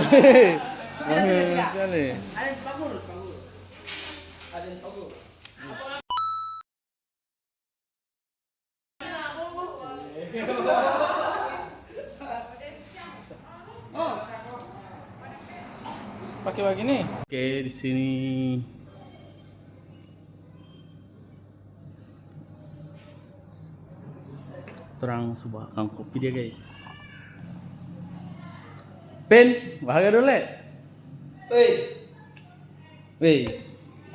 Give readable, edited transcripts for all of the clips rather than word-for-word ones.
Mahal sekali. Ada yang pagur. Ada yang pagur. Oh, Pakai begini. Oke, di sini terang sebuah kang kopi dia, guys. Pen, bahagia dulu. woi, Weh,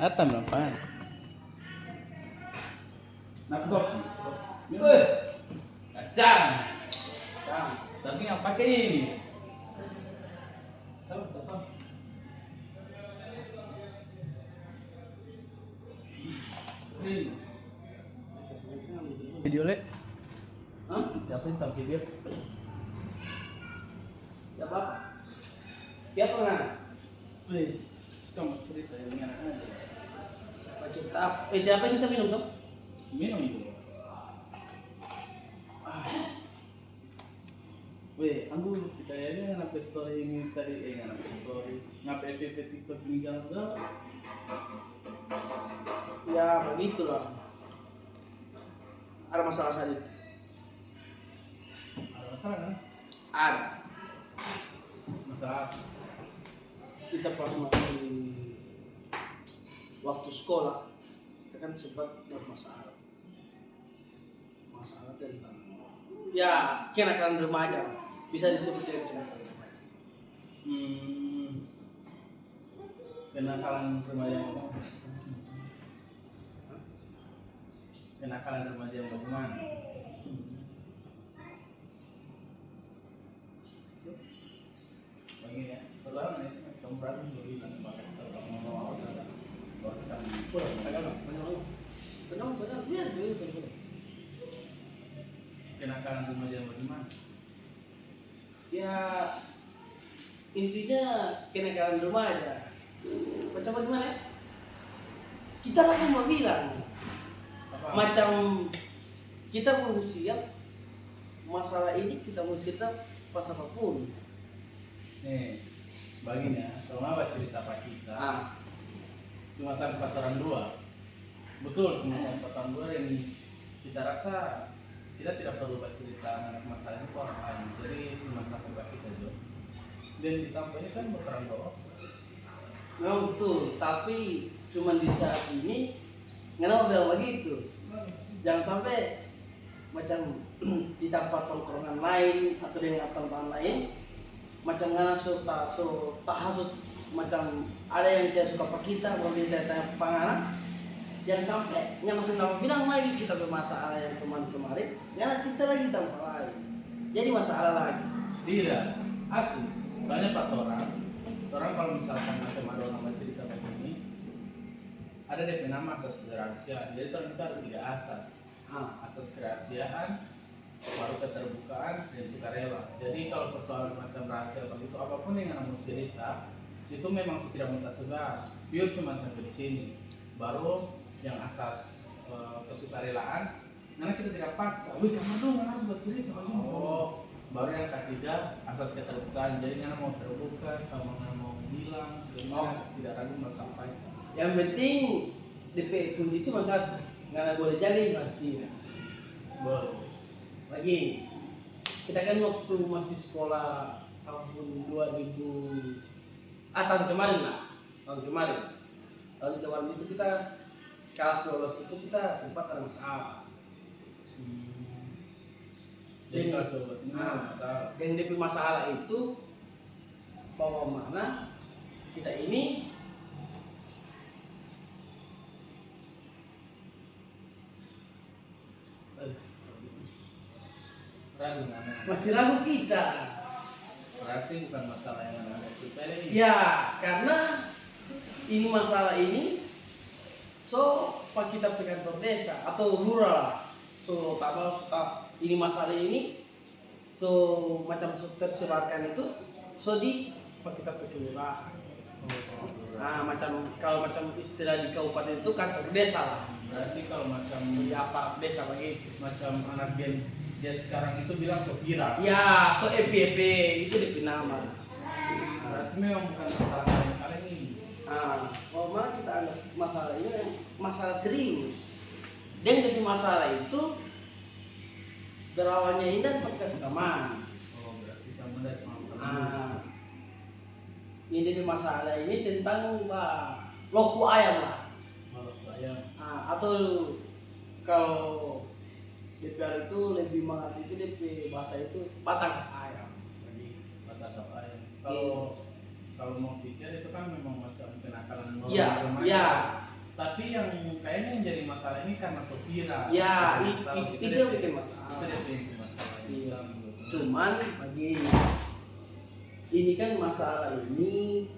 atam apa? Nak kopi. woi. Kacang. Tapi nggak pakai ini. Sabar, tetap. Video le. Hah? Siapa yang tahu video? Siapa? Siapa kan? Please, kamu cerita yang anak-anak. Cerita apa? Siapa yang kita minum tuh? Minum itu. Weh, aku kita aja ngapain story ini tadi, ngapain story, ngapain FVP TikTok ini gagal. Ya begitulah. Ada masalah tadi. Ada masalah kan? Ada. Masalah apa? Kita pas masih waktu sekolah, kita kan sempat bermasalah. Masalah tentang ya kenakalan remaja, bisa disebut dengan kenakalan remaja. Kenakalan remaja yang apa? Kenakalan remaja yang bagaimana? Begini ya, pertama nih, sombran dulu nanti pakai setelah mau ada buat kita pulang, Benar, biar. kenakalan remaja yang bagaimana? Ya intinya kenakalan remaja. Macam bagaimana? Kita lagi mau bilang, Apa? macam kita belum siap masalah ini, kita mau cerita pas apapun. Nih, begini ya, kalau apa cerita Pak kita? Ah, Cuma sampai orang dua. Betul, cuma sampai orang dua yang kita rasa kita tidak perlu bercerita mengenai masalah itu ke orang lain. Jadi cuma sampai Pak kita aja. Dan di kampung ini kan berperang doa. memang betul. Tapi cuman di saat ini, kenapa bilang begitu? Jangan sampai macam di tempat tongkrongan lain atau dengan teman lain, macam ngana so tahasut macam ada yang tidak suka pak kita, mau kita tanya pangana, jangan sampai yang langsung nama bilang lagi kita bermasalah yang kemarin, jangan cerita lagi tempat lain, jadi masalah lagi. Tidak, asli. Soalnya Pak orang kalau misalkan macam ada orang cerita begini, ada DP nama asas kerahasiaan. Jadi kita ada 3 asas. Asas kerahasiaan, baru keterbukaan, dan sukarela. Jadi kalau persoalan macam rahasia begitu, apapun yang kamu cerita, itu memang tidak minta sebar. Pure cuma sampai di sini. Baru yang asas kesukarelaan, karena kita tidak paksa. Wih, kamu dong harus buat cerita. Oh, baru yang ketiga asas keterbukaan. Jadi nggak mau terbuka sama nggak mau bilang, tidak ragu mau sampaikan. Yang penting DP kunci cuma satu, nggak boleh jadi rahasia. Boleh. Lagi kita kan waktu masih sekolah tahun 2000 tahun kemarin itu kita kelas 12 itu kita sempat ada masalah. Jadi kelas 12 ini ada masalah. Dan DP masalah itu bahwa mana kita ini Ragu mana? masih ragu kita. Berarti bukan masalah yang ada sepele ini. Ya, karena ini masalah ini so pak kita ke kantor desa atau lurah lah. So tak mau ini masalah ini so macam tersebarkan itu so di pak kita ke kelurahan. Nah, macam kalau macam istilah di kabupaten itu kantor desa lah. Berarti kalau macam Di apa desa begitu. macam anak Gen sekarang itu bilang so viral. Ya, so EPP itu DP nama. Berarti berarti memang bukan masalah kalian ini. Malah kita anggap masalah ini masalah serius. Dan jadi masalah itu berawalnya ini dan pertemanan. Oh, berarti sama dari teman-teman. Ini jadi masalah ini tentang loku ayam lah. Malah saya. Atau kalau DPR itu lebih mengerti itu DP bahasa itu batang ayam. Jadi Batang ayam. Kalau mau pikir itu kan memang macam kenakalan normal Iya, remaja. iya. Tapi yang kayaknya yang jadi masalah ini karena Sofira. Ya, Tahu, itu yang bikin masalah. Itu dia bikin masalah. Iya. Cuman begini, ini kan masalah ini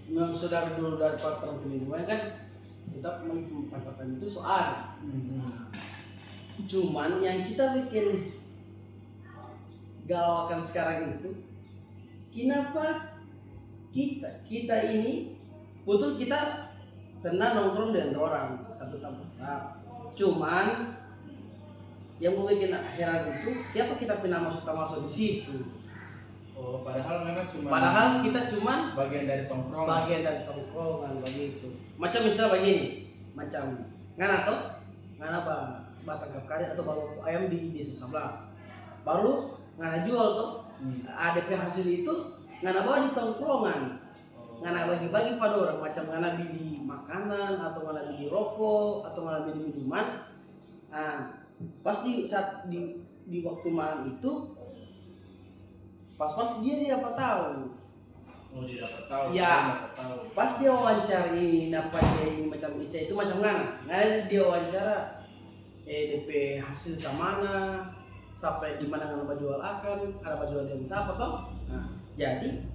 memang saudara dulu dari peraturan perlindungan kan tetap menetapkan itu soal. Cuman yang kita bikin galaukan sekarang itu, kenapa kita ini betul kita pernah nongkrong dengan orang satu tempat. Cuman yang mau bikin heran itu, kenapa kita pernah masuk di situ? Oh, padahal memang cuma. Padahal kita cuman bagian dari tongkrongan. Begitu. Macam misalnya begini, macam ngana toh, ngana batang kapkari atau baru ayam di desa sebelah. Baru ngana jual toh, ADP hasil itu ngana bawa di tongkrongan. Ngana bagi-bagi pada orang, macam ngana beli makanan atau ngana beli rokok atau ngana beli minuman. Pas saat di waktu malam itu pas dia dapat tahu. Oh, dia dapat tahu. Ya, pas dia wawancari dia ini macam istilah itu macam ngana dia wawancara DP hasil ke mana, sampai di mana ngana jual akan, ada jual dengan siapa toh. Jadi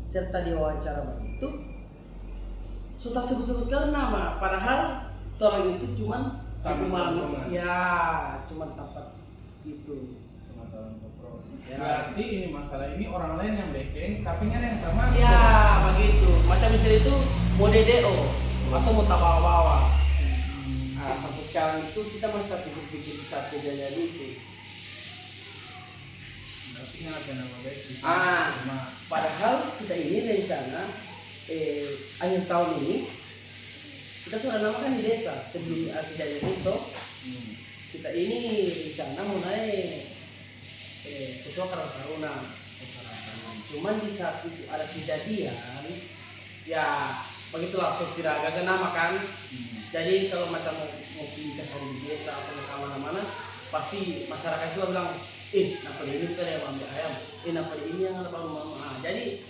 serta dia wawancara begitu sudah sebut-sebutkan nama, padahal orang itu cuman sama malam itu cuma tempat itu. Ya. Berarti ini masalah ini orang lain yang backing, tapi kan yang termasuk. Ya begitu. Macam misalnya itu mau DDO atau mau bawa-bawa. Sampai sekarang itu kita masih pikir satu kejadian itu. Berarti nggak ada nama baik. Padahal kita ini rencana akhir tahun ini kita sudah namakan di desa sebelum kejadian itu. Kita ini rencana mau naik ketua Karang Taruna. Cuman di saat itu ada kejadian, ya begitulah Sofira agak nama kan. Jadi kalau macam mau pilih kasar di desa atau ke mana-mana, pasti masyarakat juga bilang, kenapa ini kita yang ambil ayam, kenapa ini yang ada mama. Jadi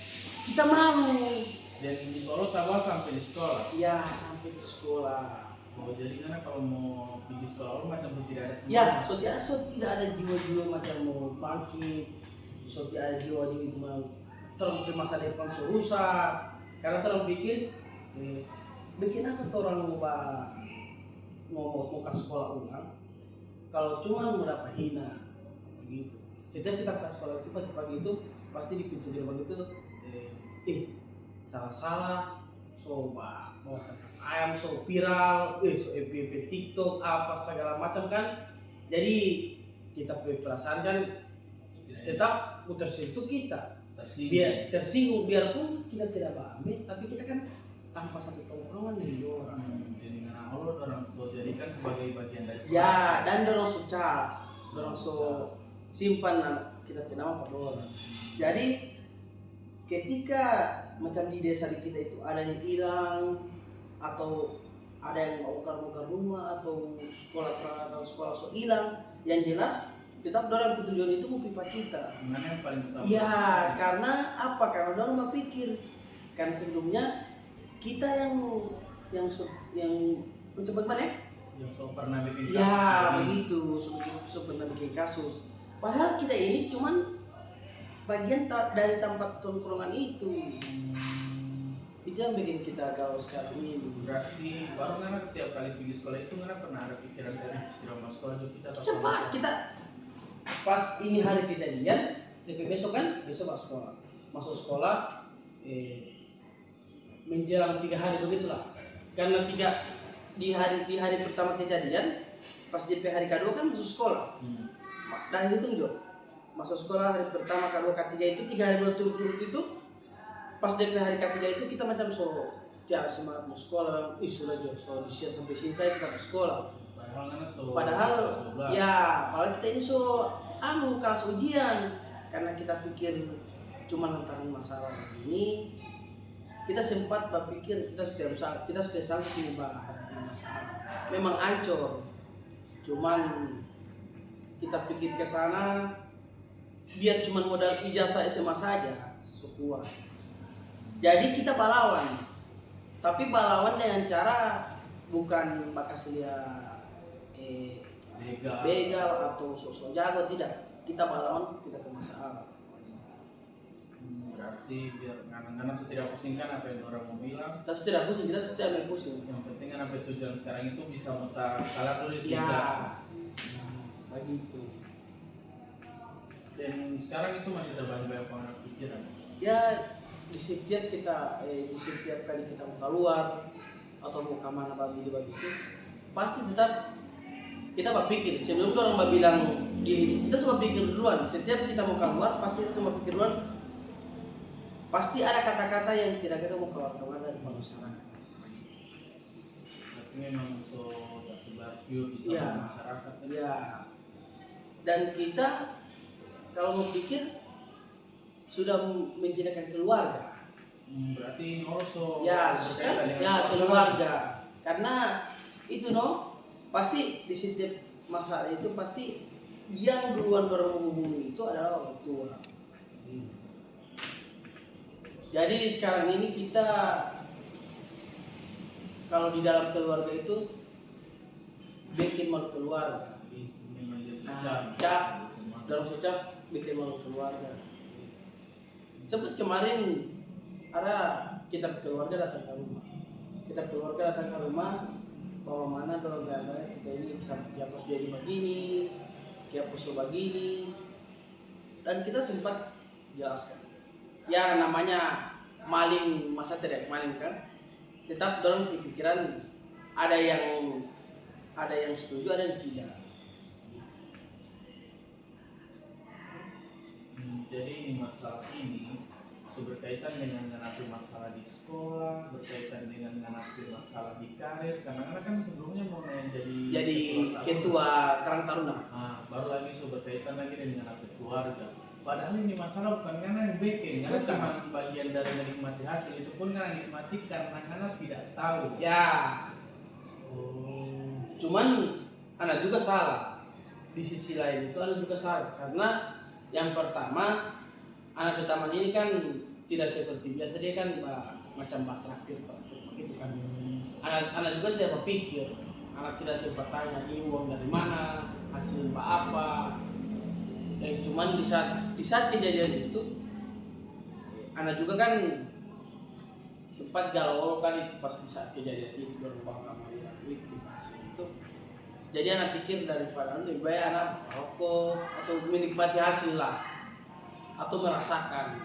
kita malu. Dan di Solo tawa sampai di sekolah. Iya, sampai di sekolah. Oh, jadi karena kalau mau pergi sekolah macam tidak ada semangat. Ya, so tidak ada jiwa-jiwa macam mau bangkit, so tidak ada jiwa-jiwa itu mau terlalu masa depan rusak. Karena terlalu bikin apa tuh orang mau ke sekolah ulang kalau cuma mendapat hina begitu. Setiap kita ke sekolah itu pagi-pagi itu pasti di pintu gerbang itu salah-salah soba mau ayam so viral, so FYP TikTok apa segala macam kan. Jadi kita perasaan kan tetap tersentuh kita. Tersinggung biarpun kita tidak pahami, tapi kita kan tanpa satu tongkrongan dari orang. Jadi orang so jadikan sebagai bagian dari. Ya, dan dorong so simpan kita nama pada orang. Jadi ketika macam di desa di kita itu ada yang hilang atau ada yang mau bongkar rumah atau sekolah so hilang, yang jelas tetap dorang tujuan itu mau pipa kita. Mana yang paling utama? Ya, karena apa? Karena dorang mau pikir karena sebelumnya kita yang mencoba mana? Yang so pernah bikin kasus. Ya, begitu. So pernah bikin kasus. Padahal kita ini cuman bagian dari tempat tongkrongan itu. Itu yang bikin kita galau sekarang ini. Berarti baru kan tiap kali pergi sekolah itu nggak pernah ada pikiran dari sekolah sekolah juga kita. Cepat kita pas ini hari kejadian, besok masuk sekolah menjelang 3 hari begitulah. Karena di hari pertama kejadian, pas DP hari kedua kan masuk sekolah. Dan itu masuk sekolah hari pertama, kedua, ketiga itu 3 hari berturut-turut itu pas DP hari ketiga itu kita macam tiada semangat mau sekolah, sudah disiap sampai sini saya kita mau sekolah. Padahal kan Padahal kelas 12. ya, padahal kita ini kelas ujian, karena kita pikir cuma lantaran masalah begini, kita sempat berpikir kita sudah sanggup menghadapi masalah. Memang ancur, cuman kita pikir ke sana biar cuma modal ijazah SMA saja sekuat. Jadi kita balawan, tapi balawan dengan cara bukan bakas dia begal atau sosok jago, tidak. Kita balawan kita ke masalah. Berarti biar ngana-ngana tidak pusingkan apa yang orang mau bilang. Kita tidak pusing, kita tidak main pusing. Yang penting kan apa tujuan sekarang itu bisa mutar kalah dulu itu Ya, ijazah. begitu. Dan sekarang itu masih terbanyak banyak pikiran. Ya, di setiap kali kita mau keluar atau mau kemana begitu, pasti tetap kita berpikir sebelum orang bilang kita semua pikir duluan. Setiap kita mau keluar pasti kita semua pikir duluan. Pasti ada kata-kata yang tidak kita mau keluar dari masyarakat. Berarti memang tersebar pure di Ya, masyarakat. Ya. Dan kita kalau mau pikir sudah menjadikan keluarga. Berarti also Ya, berkaitan dengan ya keluarga. Karena itu pasti di setiap masalah itu pasti yang duluan menghubungi itu adalah orang tua. Jadi sekarang ini kita kalau di dalam keluarga itu bikin malu keluarga. memang dia susah. Dalam socak bikin malu keluarga. Sempat kemarin ada kita keluarga datang ke rumah, bahwa mana kalau gambar kita ini bisa dihapus jadi begini, dihapus begini, dan kita sempat jelaskan. Ya namanya maling, masa tidak maling kan? Tetap dalam pikiran ada yang setuju, ada yang tidak. Jadi masalah ini berkaitan dengan menghadapi masalah di sekolah, berkaitan dengan menghadapi masalah di karir. Karena kan sebelumnya mau jadi ketua Karang Taruna. Baru lagi berkaitan lagi dengan menghadapi keluarga. Padahal ini masalah bukan karena yang bikin, karena cuma bagian dari menikmati hasil, itu pun karena nikmati karena tidak tahu. Ya. Cuman anak juga salah. Di sisi lain itu anak juga salah karena yang pertama, anak pertama ini kan tidak seperti biasa, dia kan macam traktir begitu kan. Anak juga tidak berpikir, anak tidak sempat tanya ini uang dari mana, hasil apa. Yang cuman di saat kejadian itu, anak juga kan sempat galau kan itu pas di saat kejadian itu berubah nama itu itu. Jadi anak pikir daripada lebih baik anak rokok atau menikmati hasil lah, atau merasakan.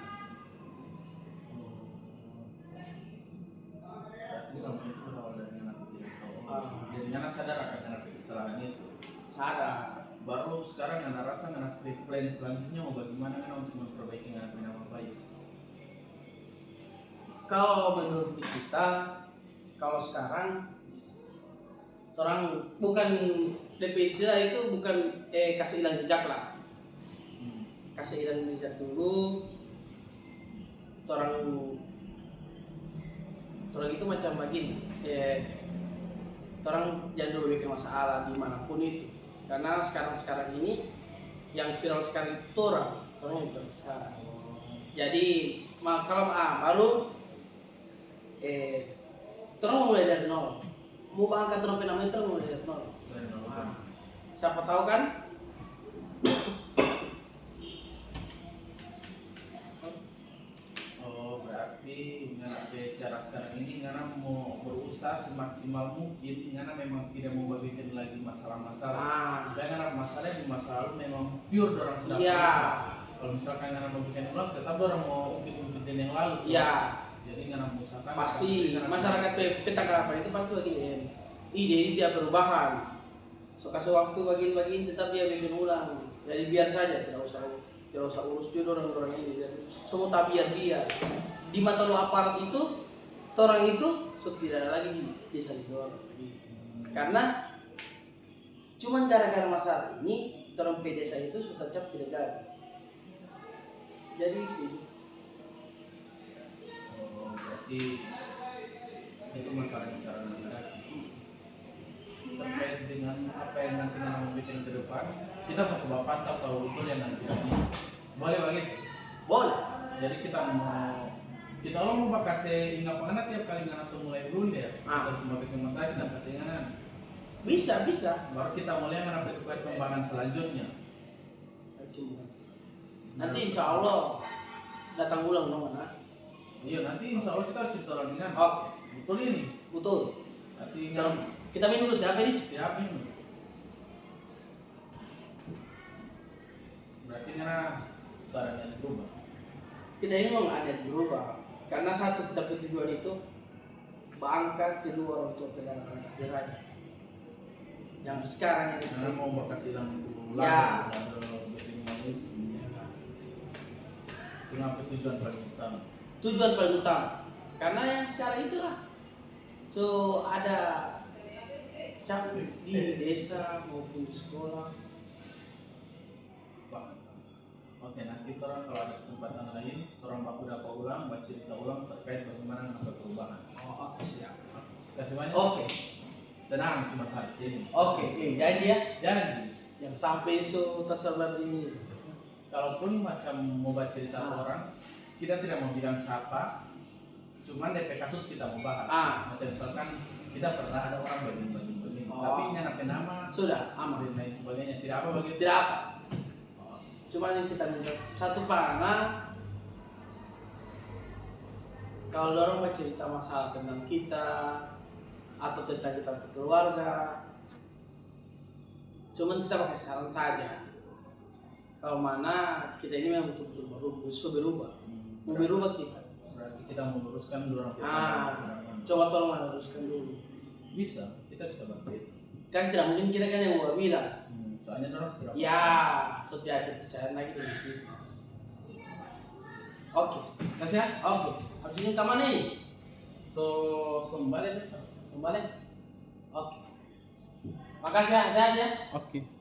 Berarti selama itu berawal dari anak tidak tahu. Jadi anak sadar akan anak kesalahan itu. Sadar. Baru sekarang anak rasa anak plan selanjutnya mau bagaimana kan untuk memperbaiki anak nama baik. Kalau menurut kita, kalau sekarang orang bukan DP istilah itu bukan kasih hilang jejak lah. Kasih hilang jejak dulu. Orang itu macam begini. Orang jangan dulu bikin masalah dimanapun itu. Karena sekarang ini yang viral sekarang itu orang yang viral sekarang. Jadi kalau baru orang mulai dari nol. Mau angkat trofi namanya itu mulai dari nol. Siapa tahu kan? Oh berarti dengan cara sekarang ini karena mau berusaha semaksimal mungkin karena memang tidak mau bikin lagi masalah-masalah. Supaya karena masalah di masa lalu memang pure orang sudah lupa. Kalau misalkan karena mau bikin ulang, tetap orang mau ungkit-ungkitin yang lalu. Iya. Jadi karena misalkan pasti masyarakat petanggapan itu pasti begini. Ide ini tidak perubahan. So kasih waktu bagian-bagian tetap dia bikin ulang. Jadi biar saja tidak usah tidak usah urus juga orang ini. Semua tabiat dia. Di mata lo aparat itu, orang itu tidak ada lagi bisa didorong. Karena cuman gara-gara masalah ini, orang pedesa itu sudah cap tidak jadi. Jadi itu. Oh, berarti itu masalah yang sekarang menghadapi. Terkait dengan apa yang nanti mau bikin ke depan, kita mau coba pantau tahu betul yang nanti lagi. Boleh begitu? Boleh. Jadi kita mau kasih ingat pengenat tiap kali langsung mulai dulu ya. Kita semua bikin masalah kita kasih ingat. Bisa. Baru kita mulai mengambil perkembangan selanjutnya. Nanti insya Allah datang ulang dong, nah. Iya, nanti insya Allah kita cerita lagi kan. Oke. Betul ini. Betul. Nanti Kita minum dulu apa ini? tidak minum. Berarti karena sarannya berubah. Kita ini memang ada yang berubah. Karena satu kita punya tujuan itu bangka kedua untuk anak-anak diraja. Yang sekarang ini Karena mau kasih hilang itu ya. Kenapa tujuan paling utama? Tujuan paling utama. Karena yang sekarang itulah. So ada cap di desa maupun di sekolah. Pak. Oke, nanti orang kalau ada kesempatan lain, orang baku dapat ulang, baca cerita ulang terkait bagaimana mengambil perubahan. Oh, oke, siap. Kasih banyak. Oke. Tenang, cuma hari sini. Oke, janji ya. Jadi, Yang sampai so tersebar ini. kalaupun macam mau baca cerita orang, kita tidak mau bilang siapa, cuman DP kasus kita mau bahas. Macam misalkan kita pernah ada orang begini, tapi nyanape nama, sudah aman dan lain sebagainya. Tidak apa begitu? Tidak apa. Cuman yang kita minta satu pana, kalau orang mau cerita masalah tentang kita atau tentang kita keluarga, cuman kita pakai saran saja. Kalau mana kita ini memang betul-betul berubah, mau berubah kita. Berarti kita meluruskan dulu orang Coba tolong luruskan dulu. Bisa, kita bisa bantu itu. Kan tidak mungkin kita kan yang mau bilang. Soalnya orang segera. Ya, setiap kita percaya lagi dengan kita. Oke, Kasih ya? oke. Habis ini kemana nih? Kembali aja. Kembali. Oke. Makasih ya, ada ya. Oke.